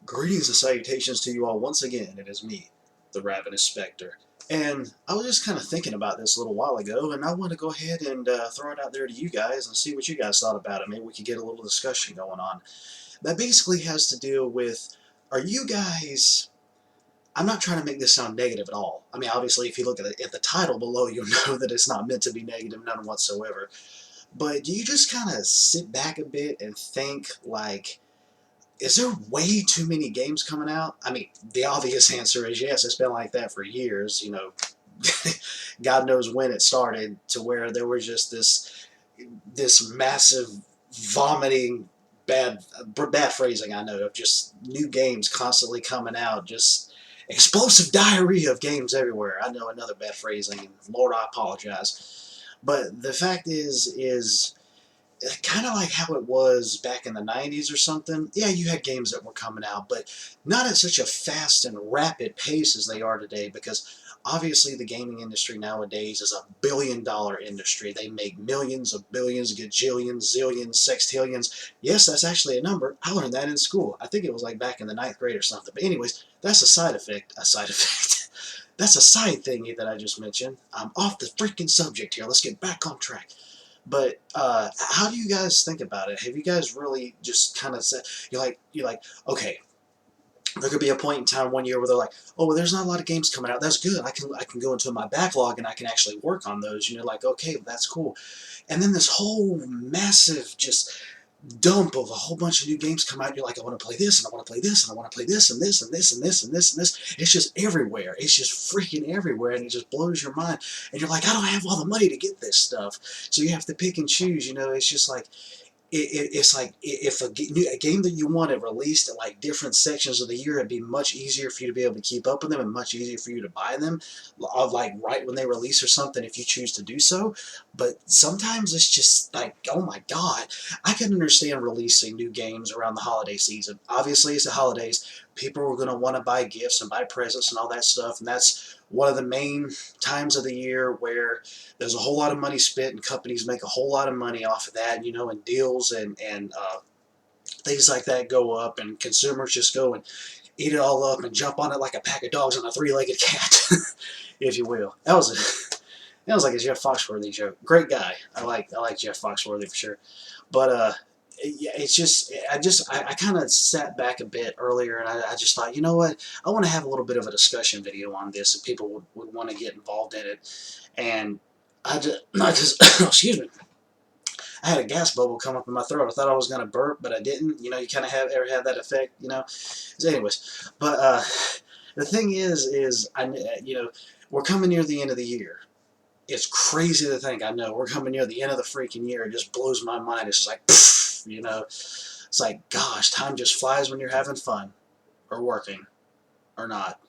Greetings and salutations to you all once again. It is me, the Ravenous Spectre. And I was just kind of thinking about this a little while ago, and I want to go ahead and throw it out there to you guys and see what you guys thought about it. Maybe we could get a little discussion going on. That basically has to deal with, are you guys... I'm not trying to make this sound negative at all. I mean, obviously, if you look at the title below, you'll know that it's not meant to be negative, none whatsoever. But do you just kind of sit back a bit and think, like, is there way too many games coming out? I mean, the obvious answer is yes. It's been like that for years. God knows when it started, to where there was just this massive vomiting, bad phrasing, I know, of just new games constantly coming out, just explosive diarrhea of games everywhere. I know, another bad phrasing, and Lord, I apologize. But the fact is kind of like how it was back in the 90s or something. Yeah, you had games that were coming out, but not at such a fast and rapid pace as they are today, because obviously the gaming industry nowadays is $1 billion industry. They make millions of billions, gajillions, zillions, sextillions. Yes, that's actually a number. I learned that in school. I think it was like back in the ninth grade or something. But anyways, that's a side effect. A side effect. That's a side thingy that I just mentioned. I'm off the freaking subject here. Let's get back on track. But how do you guys think about it? Have you guys really just kind of said, you're like, okay, there could be a point in time one year where they're like, oh, well, there's not a lot of games coming out. That's good. I can go into my backlog and I can actually work on those. And you're like, okay, that's cool. And then this whole massive just dump of a whole bunch of new games come out, and you're like, I want to play this, and I want to play this, and I want to play this, and this, and this, and this, and this, and this. It's just everywhere. It's just freaking everywhere, and it just blows your mind. And you're like, I don't have all the money to get this stuff. So you have to pick and choose, it's just like, it's like if a game that you wanted released at like different sections of the year, it'd be much easier for you to be able to keep up with them and much easier for you to buy them, like right when they release or something, if you choose to do so. But sometimes it's just like, oh my god, I can understand releasing new games around the holiday season. Obviously, it's the holidays. People are going to want to buy gifts and buy presents and all that stuff, and that's one of the main times of the year where there's a whole lot of money spent, and companies make a whole lot of money off of that, and deals and things like that go up, and consumers just go and eat it all up and jump on it like a pack of dogs on a three-legged cat, if you will. That was like a Jeff Foxworthy joke. Great guy. I like Jeff Foxworthy for sure. But yeah, it's just I kind of sat back a bit earlier, and I just thought, you know what, I want to have a little bit of a discussion video on this, if people would want to get involved in it. And I just excuse me, I had a gas bubble come up in my throat. I thought I was going to burp, but I didn't. You kind of ever have that effect. So anyways, but the thing is we're coming near the end of the year. It's crazy to think. I know we're coming near the end of the freaking year. It just blows my mind. It's just like, pfft. It's like, gosh, time just flies when you're having fun, or working, or not,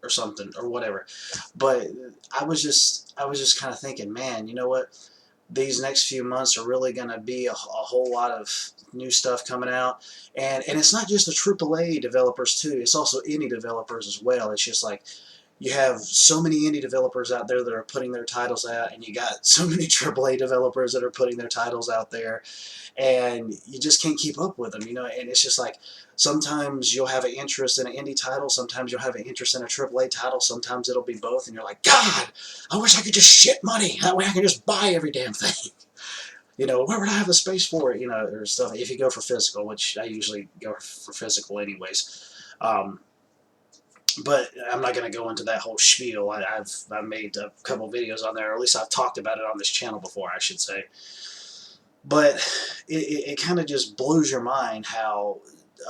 or something, or whatever. But I was just kind of thinking, man, you know what? These next few months are really going to be a whole lot of new stuff coming out, and it's not just the AAA developers too. It's also indie developers as well. It's just like, you have so many indie developers out there that are putting their titles out, and you got so many AAA developers that are putting their titles out there, and you just can't keep up with them. And it's just like, sometimes you'll have an interest in an indie title, sometimes you'll have an interest in a AAA title, sometimes it'll be both, and you're like, God, I wish I could just shit money, that way I can just buy every damn thing. Where would I have the space for it, or stuff, if you go for physical, which I usually go for physical anyways. But I'm not going to go into that whole spiel. I've made a couple videos on there, or at least I've talked about it on this channel before, I should say. But it kind of just blows your mind how,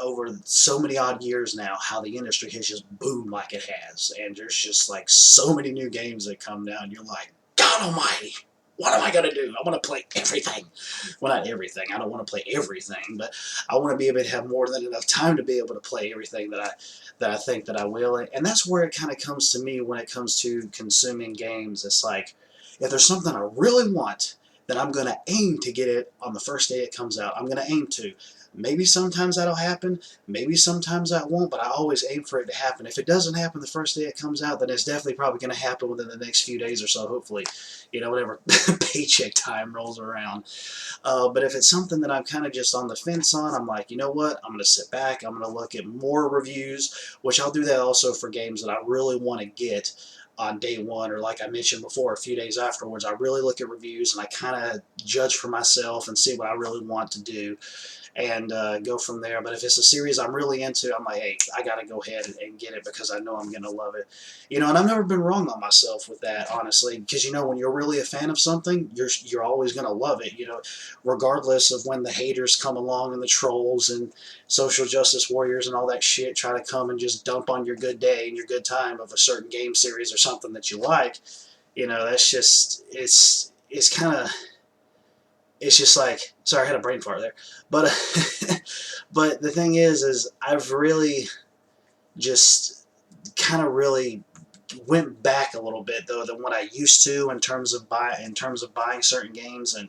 over so many odd years now, how the industry has just boomed like it has. And there's just like so many new games that come down. You're like, God almighty, what am I going to do? I want to play everything. Well, not everything. I don't want to play everything, but I want to be able to have more than enough time to be able to play everything that I think that I will. And that's where it kind of comes to me when it comes to consuming games. It's like, if there's something I really want, then I'm going to aim to get it on the first day it comes out. I'm going to aim to. Maybe sometimes that'll happen, maybe sometimes that won't, but I always aim for it to happen. If it doesn't happen the first day it comes out, then it's definitely probably going to happen within the next few days or so, hopefully, whenever paycheck time rolls around. But if it's something that I'm kind of just on the fence on, I'm like, you know what, I'm going to sit back, I'm going to look at more reviews, which I'll do that also for games that I really want to get on day one, or like I mentioned before, a few days afterwards. I really look at reviews and I kind of judge for myself and see what I really want to do, and go from there. But if it's a series I'm really into, I'm like, hey, I got to go ahead and get it because I know I'm going to love it. And I've never been wrong on myself with that, honestly, because, when you're really a fan of something, you're always going to love it, regardless of when the haters come along and the trolls and social justice warriors and all that shit try to come and just dump on your good day and your good time of a certain game series or something that you like. That's just, it's kind of, it's just like, sorry, I had a brain fart there, but but the thing is I've really just kind of really went back a little bit though than what I used to in terms of buying certain games, and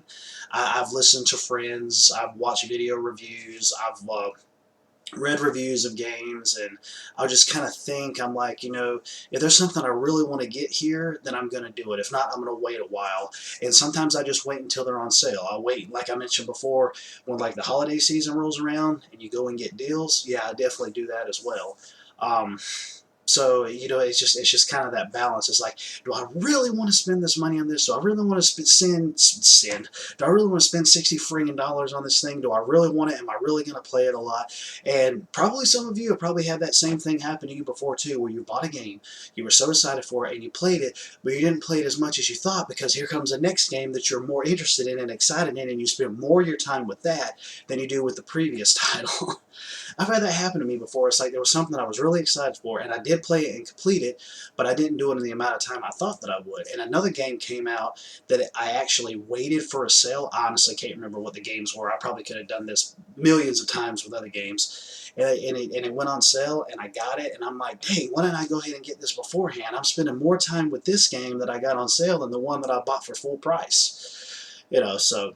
I've listened to friends, I've watched video reviews, I've read reviews of games, and I'll just kind of think, I'm like, if there's something I really want to get here, then I'm going to do it. If not, I'm going to wait a while. And sometimes I just wait until they're on sale. I'll wait, like I mentioned before, when like the holiday season rolls around and you go and get deals. Yeah, I definitely do that as well. So, it's just kind of that balance. It's like, do I really want to spend this money on this? Do I really want to Do I really want to spend $60 on this thing? Do I really want it? Am I really going to play it a lot? And probably some of you have probably had that same thing happen to you before too, where you bought a game, you were so excited for it, and you played it, but you didn't play it as much as you thought, because here comes the next game that you're more interested in and excited in, and you spend more of your time with that than you do with the previous title. I've had that happen to me before. It's like there was something I was really excited for, and I did play it and complete it, but I didn't do it in the amount of time I thought that I would. And another game came out that I actually waited for a sale. I honestly can't remember what the games were. I probably could have done this millions of times with other games. And it went on sale, and I got it, and I'm like, dang, why didn't I go ahead and get this beforehand? I'm spending more time with this game that I got on sale than the one that I bought for full price. So...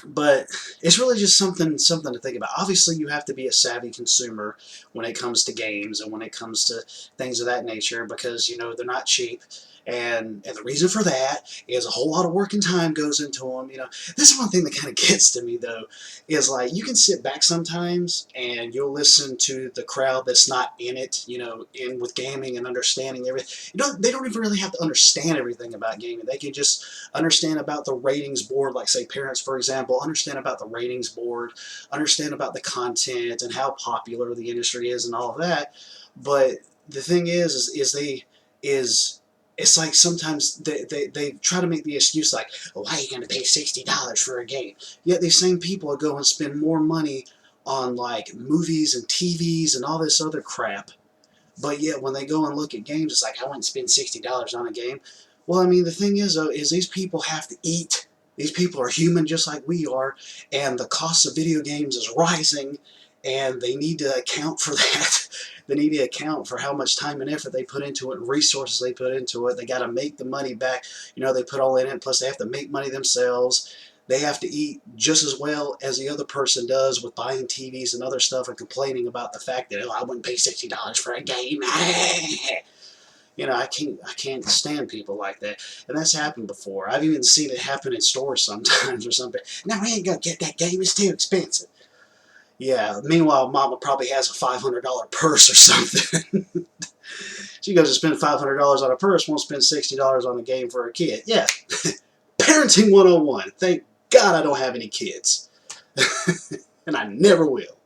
But it's really just something to think about. Obviously, you have to be a savvy consumer when it comes to games and when it comes to things of that nature, because they're not cheap. And the reason for that is a whole lot of work and time goes into them. This is one thing that kind of gets to me though, is like, you can sit back sometimes and you'll listen to the crowd that's not in it, in with gaming and understanding everything. They don't even really have to understand everything about gaming. They can just understand about the ratings board, like say parents, for example, understand about the ratings board, understand about the content and how popular the industry is and all of that. But the thing is it's like sometimes they try to make the excuse like, oh, why are you going to pay $60 for a game? Yet these same people will go and spend more money on like movies and TVs and all this other crap. But yet when they go and look at games, it's like, I wouldn't spend $60 on a game. Well, I mean, the thing is, though, is these people have to eat. These people are human just like we are, and the cost of video games is rising, and they need to account for that. They need to account for how much time and effort they put into it, and resources they put into it. They got to make the money back. They put all in it, plus they have to make money themselves. They have to eat just as well as the other person does with buying TVs and other stuff and complaining about the fact that, oh, I wouldn't pay $60 for a game. I can't stand people like that. And that's happened before. I've even seen it happen in stores sometimes or something. No, we ain't gonna get that game, it's too expensive. Yeah, meanwhile, Mama probably has a $500 purse or something. She goes to spend $500 on a purse, won't spend $60 on a game for her kid. Yeah, parenting 101. Thank God I don't have any kids. And I never will,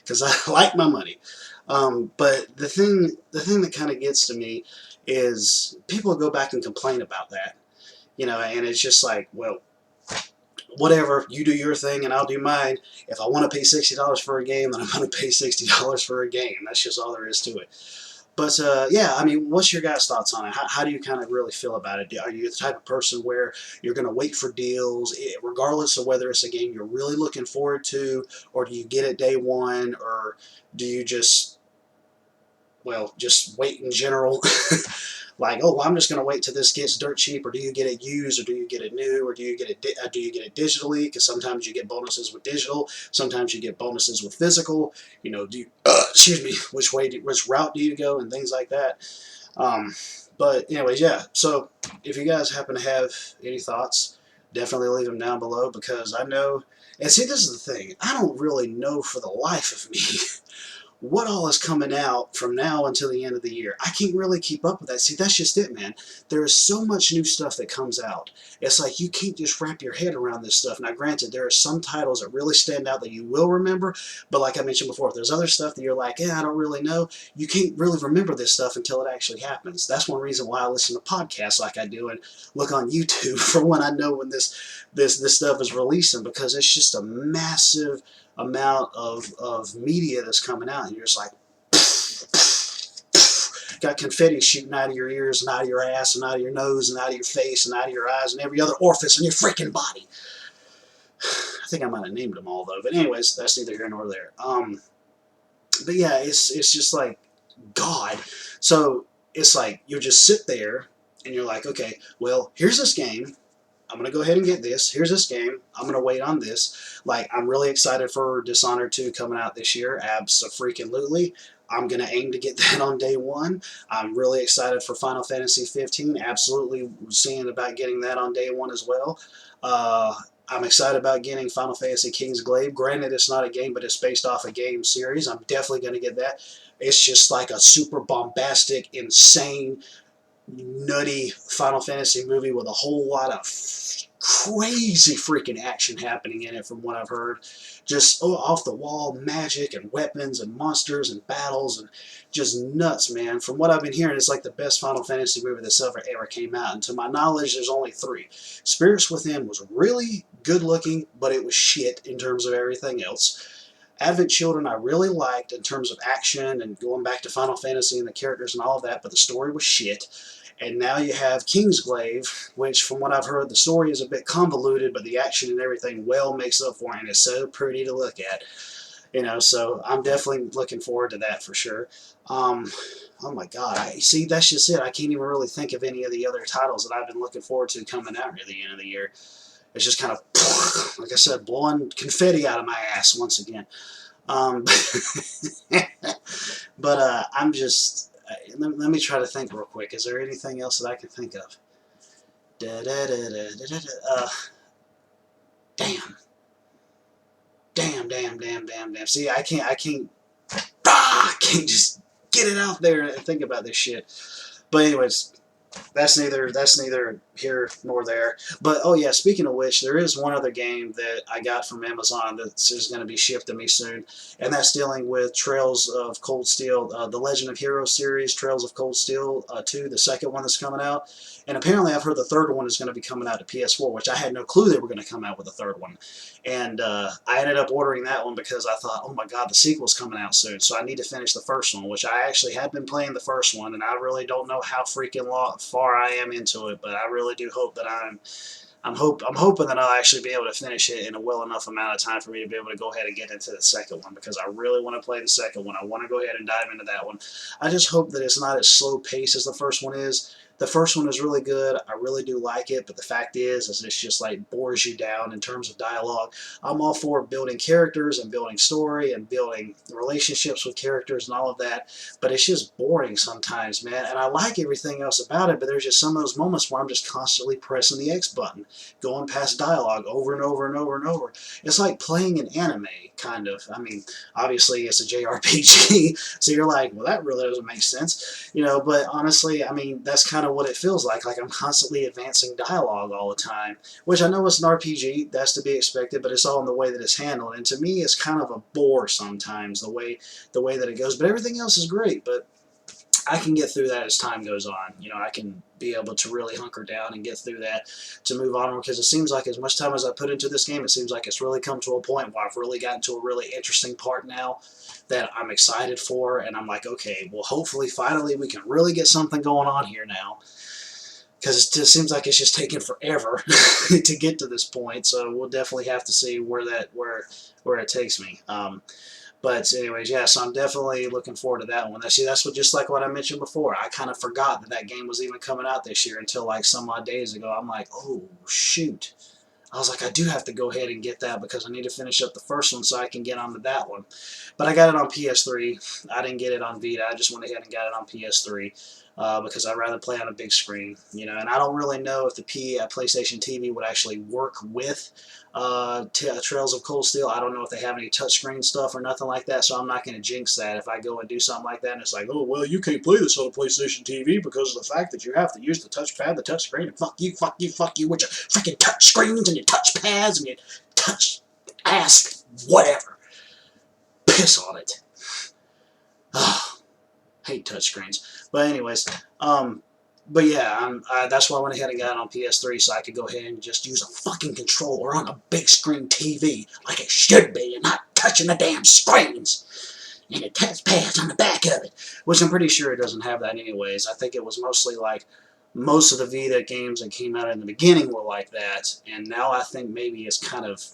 because I like my money. But the thing that kind of gets to me is people go back and complain about that, and it's just like, well, whatever, you do your thing and I'll do mine. If I want to pay $60 for a game, then I'm going to pay $60 for a game. That's just all there is to it. But yeah, I mean, what's your guys' thoughts on it? How do you kind of really feel about it? Are you the type of person where you're going to wait for deals, regardless of whether it's a game you're really looking forward to, or do you get it day one, or do you just well, just wait in general. Like, oh, well, I'm just going to wait till this gets dirt cheap, or do you get it used, or do you get it new, or do you get it digitally? Because sometimes you get bonuses with digital, sometimes you get bonuses with physical. You know, do you, excuse me, which route do you go, and things like that. Um, but anyways, yeah. So if you guys happen to have any thoughts, definitely leave them down below, because I know. And see, this is the thing. I don't really know for the life of me what all is coming out from now until the end of the year. I can't really keep up with that. See, that's just it, man. There is so much new stuff that comes out. It's like you can't just wrap your head around this stuff. Now, granted, there are some titles that really stand out that you will remember, but like I mentioned before, if there's other stuff that you're like, yeah, I don't really know, you can't really remember this stuff until it actually happens. That's one reason why I listen to podcasts like I do and look on YouTube for when I know when this stuff is releasing, because it's just a massive amount of media that's coming out, and you're just like, got confetti shooting out of your ears and out of your ass and out of your nose and out of your face and out of your eyes and every other orifice in your freaking body. I think I might have named them all though, but anyways, that's neither here nor there. But yeah, it's just like God. So it's like you just sit there and you're like, okay, well, here's this game. I'm going to go ahead and get this. Here's this game. I'm going to wait on this. Like, I'm really excited for Dishonored 2 coming out this year. Abso-freaking-lutely. I'm going to aim to get that on day one. I'm really excited for Final Fantasy 15. Absolutely seeing about getting that on day one as well. I'm excited about getting Final Fantasy Kingsglaive. Granted, it's not a game, but it's based off a game series. I'm definitely going to get that. It's just like a super bombastic, insane, nutty Final Fantasy movie with a whole lot of crazy freaking action happening in it from what I've heard. Just off the wall magic and weapons and monsters and battles and just nuts, man. From what I've been hearing, it's like the best Final Fantasy movie that's ever came out. And to my knowledge, there's only 3. Spirits Within was really good looking, but it was shit in terms of everything else. Advent Children I really liked in terms of action and going back to Final Fantasy and the characters and all of that, but the story was shit. And now you have Kingsglaive, which from what I've heard, the story is a bit convoluted, but the action and everything well makes up for it, and it's so pretty to look at. You know, so I'm definitely looking forward to that for sure. Oh my God, see, that's just it. I can't even really think of any of the other titles that I've been looking forward to coming out near the end of the year. It's just kind of, like I said, blowing confetti out of my ass once again. Um, but I'm just, let me try to think real quick. Is there anything else that I can think of? Da, da, da, da, da, da, da. Damn. Damn. See, I can't just get it out there and think about this shit. But anyways, that's neither here nor there. But oh yeah, speaking of which, there is one other game that I got from Amazon that's going to be shipped to me soon, and that's dealing with Trails of Cold Steel, the Legend of Heroes series, Trails of Cold Steel 2, the second one that's coming out. And apparently, I've heard the third one is going to be coming out to PS4, which I had no clue they were going to come out with a third one. And I ended up ordering that one because I thought, oh my God, the sequel's coming out soon, so I need to finish the first one, which I actually had been playing the first one, and I really don't know how freaking far I am into it, but I really do hope that I'm hoping that I'll actually be able to finish it in a well enough amount of time for me to be able to go ahead and get into the second one, because I really want to play the second one. I want to go ahead and dive into that one. I just hope that it's not as slow paced as the first one is. The first one is really good. I really do like it, but the fact is it's just like bores you down in terms of dialogue. I'm all for building characters and building story and building relationships with characters and all of that, but it's just boring sometimes, man. And I like everything else about it, but there's just some of those moments where I'm just constantly pressing the X button, going past dialogue over and over and over and over. It's like playing an anime, kind of. I mean, obviously it's a JRPG, so you're like, well, that really doesn't make sense, you know, but honestly, I mean, that's kind of what it feels like I'm constantly advancing dialogue all the time, which I know it's an RPG, that's to be expected, but it's all in the way that it's handled, and to me, it's kind of a bore sometimes, the way that it goes, but everything else is great, but I can get through that as time goes on. You know, I can be able to really hunker down and get through that to move on, because it seems like as much time as I put into this game, it seems like it's really come to a point where I've really gotten to a really interesting part now that I'm excited for, and I'm like, okay, well, hopefully, finally, we can really get something going on here now, because it just seems like it's just taken forever to get to this point. So we'll definitely have to see where it takes me. But anyways, yeah, so I'm definitely looking forward to that one. See, that's what, just like what I mentioned before. I kind of forgot that that game was even coming out this year until like some odd days ago. I'm like, oh shoot. I was like, I do have to go ahead and get that because I need to finish up the first one so I can get onto that one. But I got it on PS3. I didn't get it on Vita. I just went ahead and got it on PS3 because I'd rather play on a big screen. You know, and I don't really know if the PlayStation TV would actually work with Trails of Cold Steel. I don't know if they have any touchscreen stuff or nothing like that, so I'm not going to jinx that if I go and do something like that and it's like, oh, well, you can't play this on a PlayStation TV because of the fact that you have to use the touchpad, the touchscreen, and fuck you with your freaking touchscreens and your touchpads and your touch ass whatever. Piss on it. Hate touchscreens. But anyways, but yeah, that's why I went ahead and got it on PS3 so I could go ahead and just use a fucking controller on a big screen TV like it should be and not touching the damn screens and the touchpads on the back of it, which I'm pretty sure it doesn't have that anyways. I think it was mostly like most of the Vita games that came out in the beginning were like that, and now I think maybe it's kind of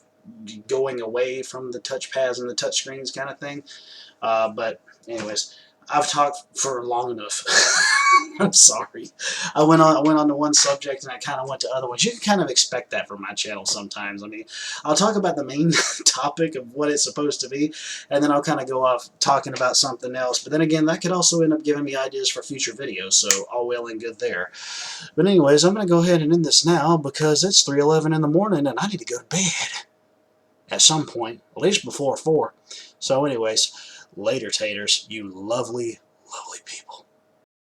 going away from the touchpads and the touchscreens kind of thing. But anyways, I've talked for long enough. I'm sorry. I went on to one subject and I kind of went to other ones. You can kind of expect that from my channel sometimes. I mean, I'll talk about the main topic of what it's supposed to be, and then I'll kind of go off talking about something else. But then again, that could also end up giving me ideas for future videos, so all well and good there. But anyways, I'm going to go ahead and end this now because it's 3:11 in the morning and I need to go to bed at some point, at least before 4. So anyways, later taters, you lovely, lovely people.